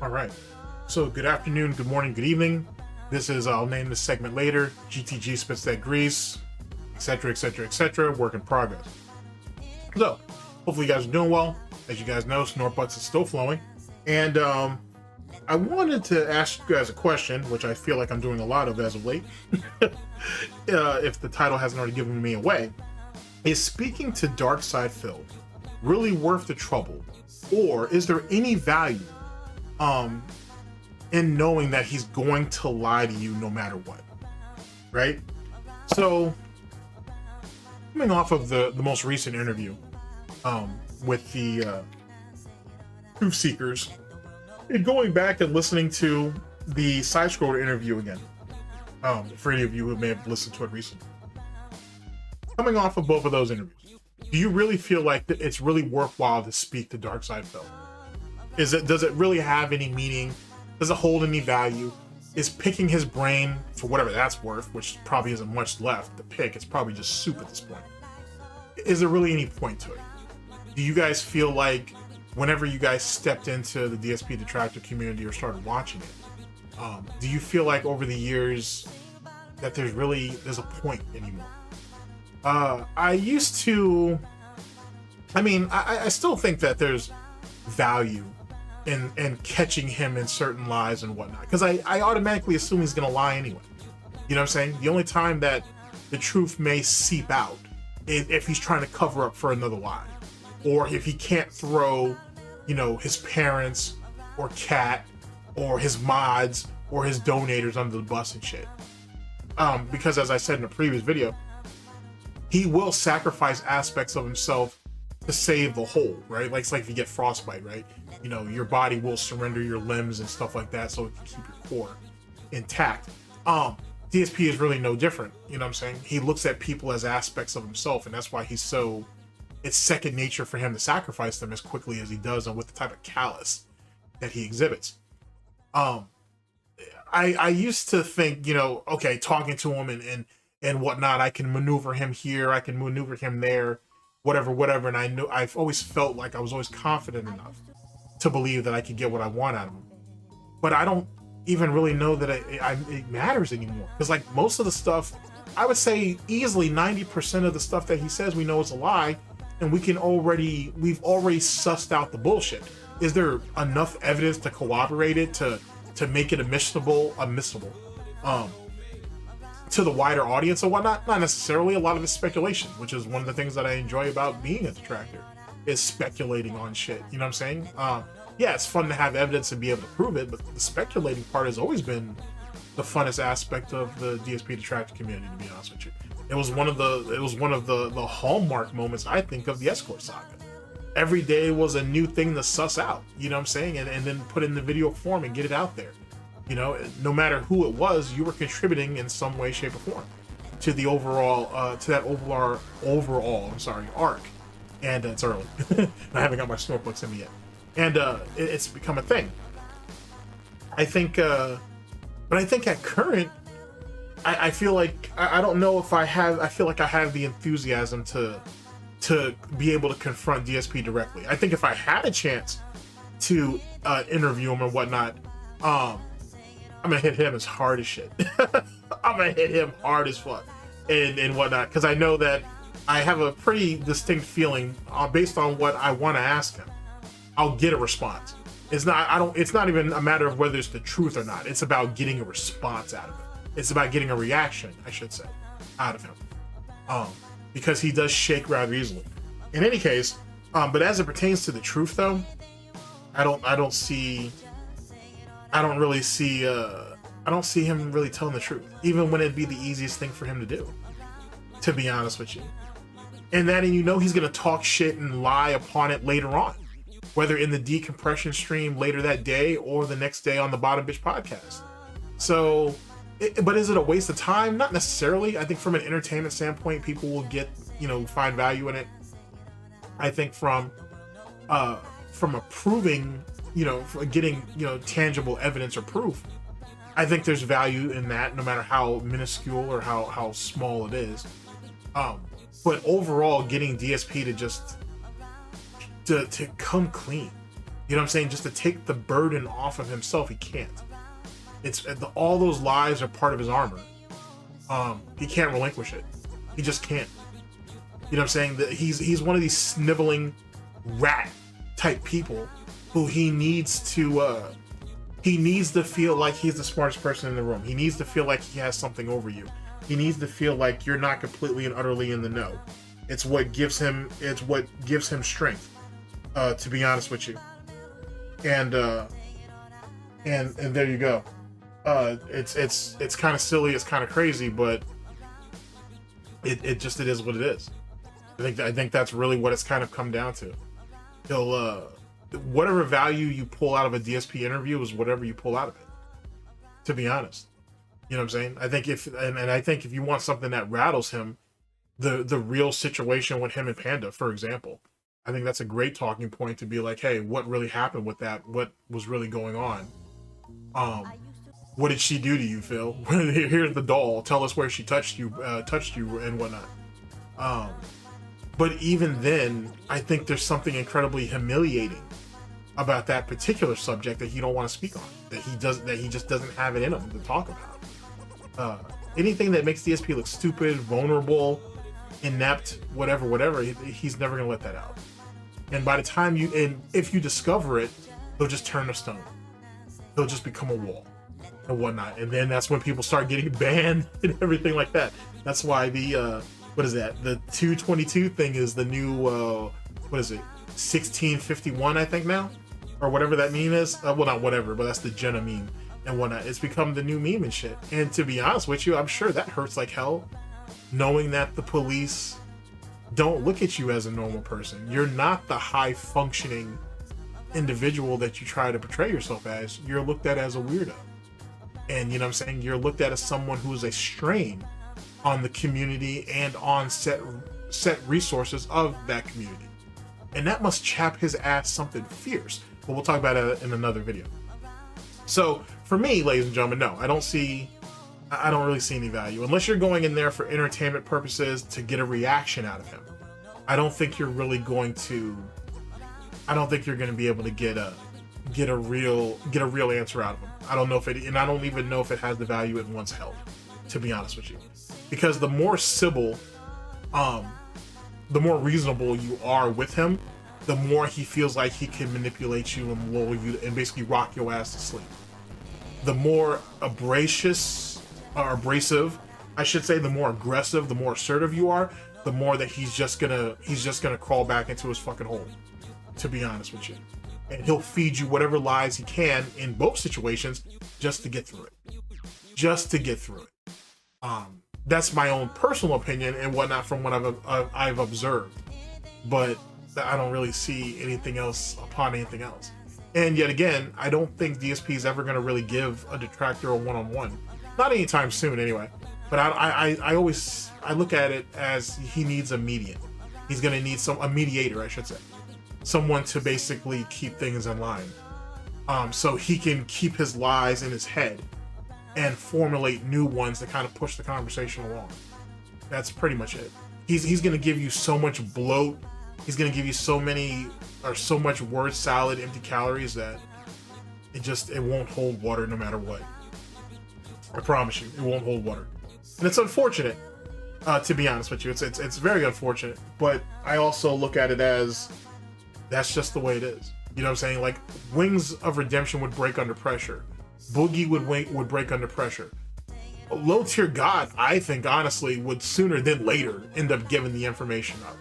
All right. So good afternoon, good morning, good evening. This is, I'll name this segment later, GTG spits that grease, etc., etc., etc., work in progress. So, hopefully you guys are doing well. As you guys know, SnortBucks is still flowing. And I wanted to ask you guys a question, which I feel like I'm doing a lot of as of late, if the title hasn't already given me away. Is speaking to Darksydephil really worth the trouble? Or is there any value in knowing that he's going to lie to you no matter what, right? So coming off of the most recent interview with the Truth Seekers, and going back and listening to the side scroller interview again, for any of you who may have listened to it recently, coming off of both of those interviews, do you really feel like it's really worthwhile to speak to Darksydephil? Does it really have any meaning? Does it hold any value? Is picking his brain for whatever that's worth, which probably isn't much left to pick, it's probably just soup at this point. Is there really any point to it? Do you guys feel like whenever you guys stepped into the DSP Detractor community or started watching it, do you feel like over the years that there's a point anymore? I still think that there's value in catching him in certain lies and whatnot, because I automatically assume he's gonna lie anyway. You know what I'm saying? The only time that the truth may seep out is if he's trying to cover up for another lie, or if he can't throw, his parents or cat or his mods or his donators under the bus and shit. Because as I said in a previous video, he will sacrifice aspects of himself to save the whole, right? Like, it's like if you get frostbite, right? Your body will surrender your limbs and stuff like that so it can keep your core intact. DSP is really no different, you know what I'm saying? He looks at people as aspects of himself, and that's why it's second nature for him to sacrifice them as quickly as he does and with the type of callous that he exhibits. I used to think, okay, talking to him and whatnot, I can maneuver him here, I can maneuver him there, whatever, and I've always felt like I was always confident enough to believe that I could get what I want out of him. But I don't even really know that it matters anymore, because like most of the stuff, I would say easily 90% of the stuff that he says we know is a lie, and we've already sussed out the bullshit. Is there enough evidence to corroborate it, to make it admissible to the wider audience and whatnot? Not necessarily. A lot of it's speculation, which is one of the things that I enjoy about being a detractor, is speculating on shit. You know what I'm saying? Yeah, it's fun to have evidence and be able to prove it, but the speculating part has always been the funnest aspect of the DSP detractor community, to be honest with you. It was one of the hallmark moments, I think, of the Escort saga. Every day was a new thing to suss out, you know what I'm saying, and then put in the video form and get it out there. No matter who it was, you were contributing in some way, shape, or form to the overall, arc. And it's early. I haven't got my SnortBucks in me yet. And it's become a thing. I think, but I think at current, I feel like, I don't know if I feel like I have the enthusiasm to be able to confront DSP directly. I think if I had a chance to interview him and whatnot, I'm gonna hit him as hard as shit. I'm gonna hit him hard as fuck and whatnot, because I know that I have a pretty distinct feeling based on what I want to ask him. I'll get a response. It's not even a matter of whether it's the truth or not. It's about getting a response out of it. It's about getting a reaction, I should say, out of him. Because he does shake rather easily. In any case, but as it pertains to the truth though, I don't see him really telling the truth, even when it'd be the easiest thing for him to do, to be honest with you. And then he's gonna talk shit and lie upon it later on, whether in the decompression stream later that day or the next day on the Bottom Bitch podcast. So, but is it a waste of time? Not necessarily. I think from an entertainment standpoint, people will find value in it. I think from approving, getting, tangible evidence or proof, I think there's value in that, no matter how minuscule or how small it is. But overall, getting DSP to come clean You know what I'm saying? Just to take the burden off of himself, he can't. All those lies are part of his armor. He can't relinquish it. He just can't. You know what I'm saying? That he's one of these sniveling rat type people who he needs to feel like he's the smartest person in the room. He needs to feel like he has something over you. He needs to feel like you're not completely and utterly in the know. It's what gives him strength, to be honest with you. And there you go. It's kind of silly, it's kind of crazy, but it is what it is. I think that's really what it's kind of come down to. He'll whatever value you pull out of a DSP interview is whatever you pull out of it. To be honest, you know what I'm saying? I think if you want something that rattles him, the real situation with him and Panda, for example, I think that's a great talking point to be like, hey, what really happened with that? What was really going on? What did she do to you, Phil? Here's the doll. Tell us where she touched you and whatnot. But even then, I think there's something incredibly humiliating about that particular subject that he don't want to speak on. That he just doesn't have it in him to talk about. Anything that makes DSP look stupid, vulnerable, inept, whatever, he's never gonna let that out. And by the time if you discover it, he'll just turn to stone. He'll just become a wall and whatnot. And then that's when people start getting banned and everything like that. That's why the what is that? The 222 thing is the new what is it? 1651, I think now, or whatever that meme is. Well, not whatever, but that's the Jenna meme and whatnot. It's become the new meme and shit. And to be honest with you, I'm sure that hurts like hell, knowing that the police don't look at you as a normal person. You're not the high functioning individual that you try to portray yourself as. You're looked at as a weirdo. And you know what I'm saying? You're looked at as someone who's a strain on the community and on set resources of that community. And that must chap his ass something fierce. But we'll talk about it in another video. So for me, ladies and gentlemen, no, I don't really see any value. Unless you're going in there for entertainment purposes to get a reaction out of him. I don't think you're going to be able to get a real answer out of him. I don't know if it, and I don't even know if it has the value it once held, to be honest with you. Because the more civil, the more reasonable you are with him, the more he feels like he can manipulate you and lull you and basically rock your ass to sleep. The more abrasive, I should say, the more aggressive, the more assertive you are, the more that he's just gonna crawl back into his fucking hole, to be honest with you. And he'll feed you whatever lies he can in both situations just to get through it. That's my own personal opinion and whatnot from what I've observed, but I don't really see anything else upon anything else. And yet again, I don't think DSP is ever going to really give a Detractor a one-on-one, not anytime soon anyway. But I look at it as he needs a median. He's going to need a mediator, I should say, someone to basically keep things in line, so he can keep his lies in his head and formulate new ones to kind of push the conversation along. That's pretty much it. He's going to give you so much bloat. He's going to give you so much word salad, empty calories that it won't hold water no matter what. I promise you, it won't hold water. And it's unfortunate, to be honest with you. It's very unfortunate, but I also look at it as that's just the way it is. You know what I'm saying? Like, Wings of Redemption would break under pressure. Boogie would break under pressure. Low Tier God, I think, honestly, would sooner than later end up giving the information up.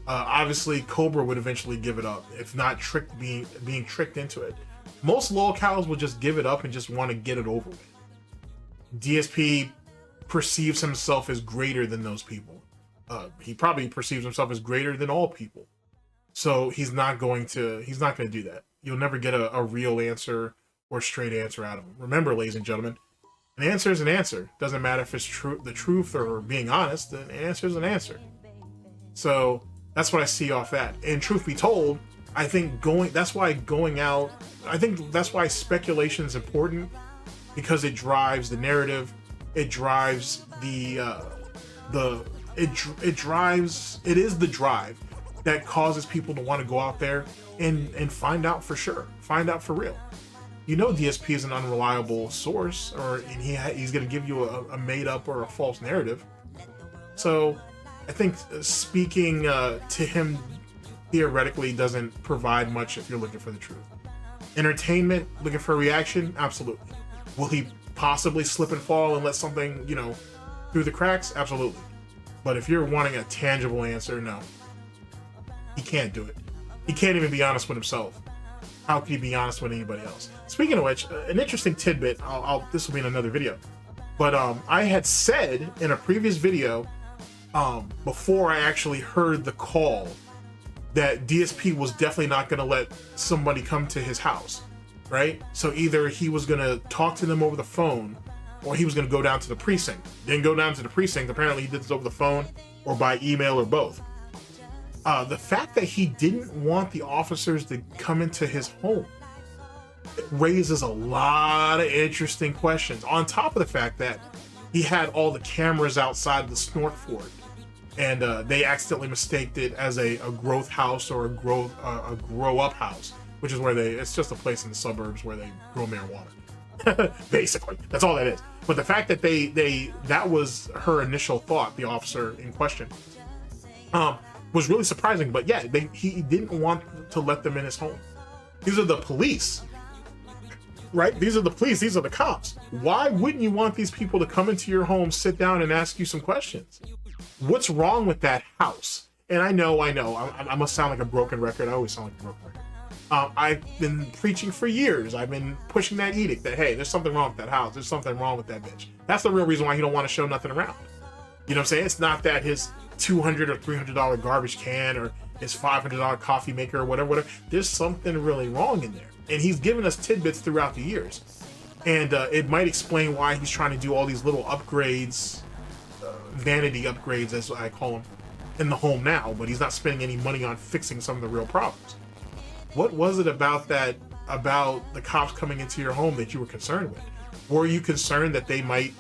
Obviously, Cobra would eventually give it up, if not being tricked into it. Most lolcows will just give it up and just want to get it over with. DSP perceives himself as greater than those people. He probably perceives himself as greater than all people. So he's not going to do that. You'll never get a real answer or straight answer out of him. Remember, ladies and gentlemen, an answer is an answer. Doesn't matter if it's the truth or being honest. An answer is an answer. So that's what I see off that. And truth be told, I think that's why speculation is important, because it drives the narrative. It drives it is the drive that causes people to want to go out there and find out for sure, find out for real. You know, DSP is an unreliable source, and he's going to give you a made up or a false narrative. So I think speaking to him theoretically doesn't provide much if you're looking for the truth. Entertainment, looking for a reaction, absolutely. Will he possibly slip and fall and let something, you know, through the cracks? Absolutely. But if you're wanting a tangible answer, no. He can't do it. He can't even be honest with himself. How can he be honest with anybody else? Speaking of which, an interesting tidbit, this will be in another video, but I had said in a previous video, before I actually heard the call, that DSP was definitely not going to let somebody come to his house, right? So either he was going to talk to them over the phone, or he was going to go down to the precinct. Didn't go down to the precinct. Apparently he did this over the phone or by email or both. The fact that he didn't want the officers to come into his home raises a lot of interesting questions. On top of the fact that he had all the cameras outside the Snort fort, and they accidentally mistaked it as a growth house or a grow up house, which is where it's just a place in the suburbs where they grow marijuana. Basically, that's all that is. But the fact that that was her initial thought, the officer in question, was really surprising. But yeah, he didn't want to let them in his home. These are the police, right? These are the police. These are the cops. Why wouldn't you want these people to come into your home, sit down, and ask you some questions? What's wrong with that house? And I know, I must sound like a broken record. I always sound like a broken record. I've been preaching for years. I've been pushing that edict that, hey, there's something wrong with that house. There's something wrong with that bitch. That's the real reason why he don't want to show nothing around. You know what I'm saying? It's not that his $200 or $300 garbage can or his $500 coffee maker or whatever. There's something really wrong in there. And he's given us tidbits throughout the years. And it might explain why he's trying to do all these little upgrades, vanity upgrades, as I call them, in the home now, but he's not spending any money on fixing some of the real problems. What was it about the cops coming into your home that you were concerned with? Were you concerned that they might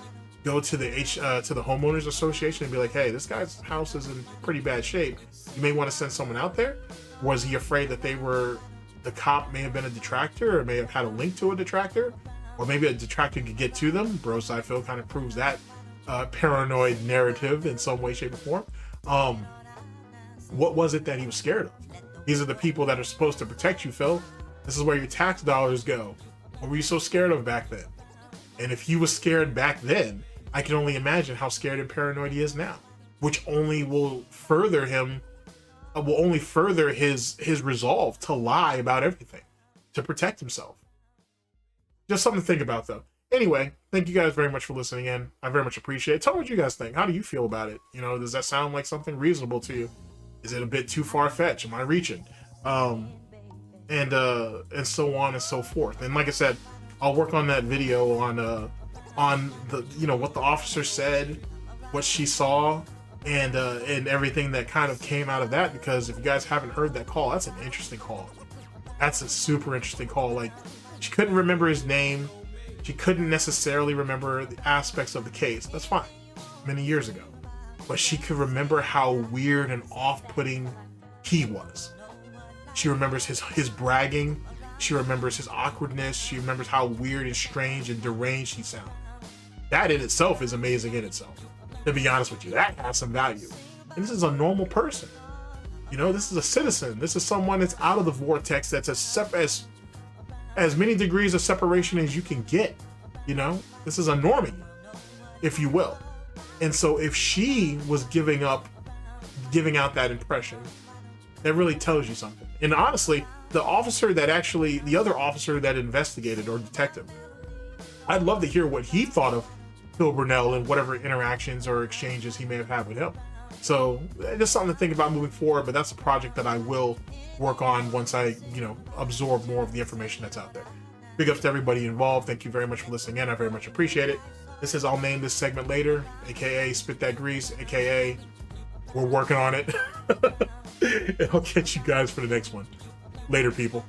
go to the homeowners association and be like, hey, this guy's house is in pretty bad shape, you may want to send someone out there? Was he afraid that the cop may have been a detractor, or may have had a link to a detractor, or maybe a detractor could get to them? Darksydephil kind of proves that paranoid narrative in some way, shape, or form. What was it that he was scared of? These are the people that are supposed to protect you, Phil. This is where your tax dollars go. What were you so scared of back then? And if he was scared back then, I can only imagine how scared and paranoid he is now, which only will further his resolve to lie about everything, to protect himself. Just something to think about, though. Anyway, thank you guys very much for listening in. I very much appreciate it. Tell me what you guys think. How do you feel about it? You know, does that sound like something reasonable to you? Is it a bit too far-fetched? Am I reaching? And so on and so forth. And like I said, I'll work on that video on the, you know, what the officer said, what she saw, and everything that kind of came out of that. Because if you guys haven't heard that call, that's an interesting call. That's a super interesting call. Like, she couldn't remember his name. She couldn't necessarily remember the aspects of the case. That's fine. Many years ago. But she could remember how weird and off-putting he was. She remembers his bragging. She remembers his awkwardness. She remembers how weird and strange and deranged he sounded. That in itself is amazing in itself. To be honest with you, that has some value. And this is a normal person. You know, this is a citizen. This is someone that's out of the vortex, that's as many degrees of separation as you can get. You know, this is a normie, if you will. And so if she was giving out that impression, that really tells you something. And honestly, the other officer that investigated, or detective, I'd love to hear what he thought of Phil Burnell and whatever interactions or exchanges he may have had with him. So just something to think about moving forward, but that's a project that I will work on once I, you know, absorb more of the information that's out there. Big ups to everybody involved. Thank you very much for listening in. I very much appreciate it. This is, I'll name this segment later, aka Spit That Grease, aka we're working on it. And I'll catch you guys for the next one. Later, people.